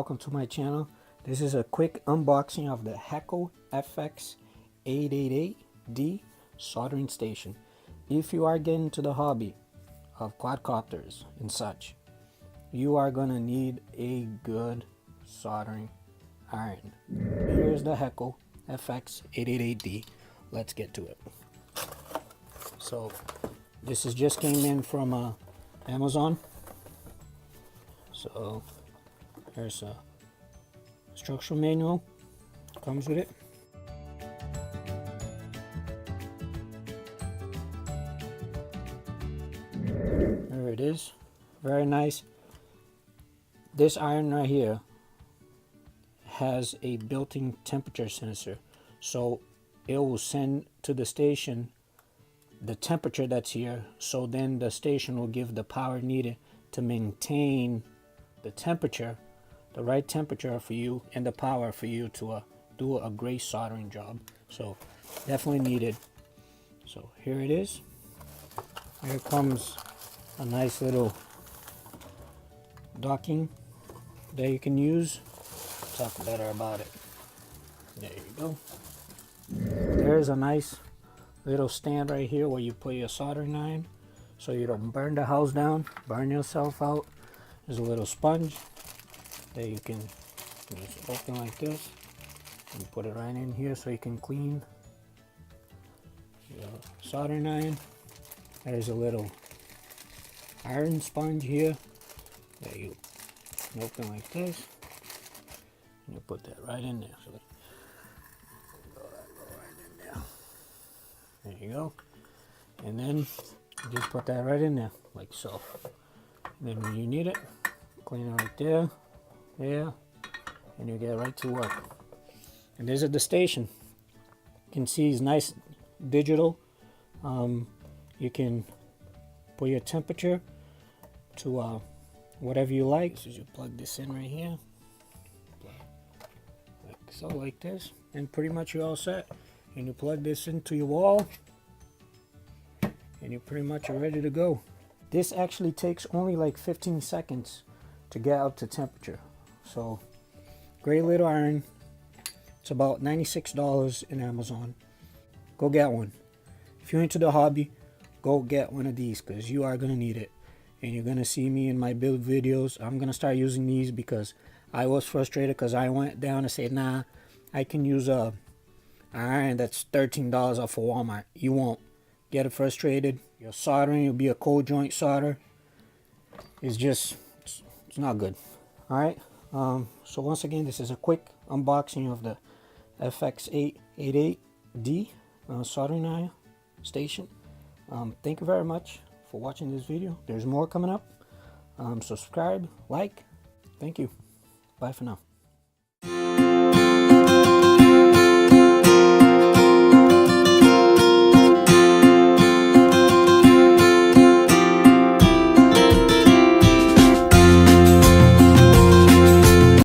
welcome to my channel. This is a quick unboxing of the Hakko FX-888D soldering station. If you are getting into the hobby of quadcopters and such, you are going to need a good soldering iron. Here's the Hakko FX-888D. Let's get to it. So this is just came in from Amazon. So there's a instruction manual, comes with it. There it is, very nice. This iron right here has a built-in temperature sensor, so it will send to the station the temperature that's here, so then the station will give the power needed to maintain the temperature, the right temperature for you and the power for you to do a great soldering job. So definitely needed. So here it is. Here comes a nice little docking that you can use. Talk better about it. There you go. There's a nice little stand right here where you put your soldering iron so you don't burn the house down, burn yourself out. There's a little sponge that you can just open like this and put it right in here so you can clean your soldering iron. There's a little iron sponge here that you open like this and you put that right in there. So go right in there. There you go. And then you just put that right in there like so. And then when you need it, clean it right there, and you get right to work. And this is the station. You can see it's nice digital. You can put your temperature to whatever you like. So you plug this in right here, like so, like this, and pretty much you're all set. And you plug this into your wall, and you pretty much are ready to go. This actually takes only like 15 seconds to get up to temperature. So great little iron. It's about $96 in Amazon. Go get one. If you're into the hobby, go get one of these because you are going to need it. And you're going to see me in my build videos. I'm going to start using these because I was frustrated because I went down and said, nah, I can use a iron that's $13 off of Walmart. You won't. Get it frustrated. Your soldering will be a cold joint solder. It's just, it's not good. Alright, so once again, this is a quick unboxing of the FX-888D soldering iron station. Thank you very much for watching this video. There's more coming up. Subscribe, like. Thank you. Bye for now.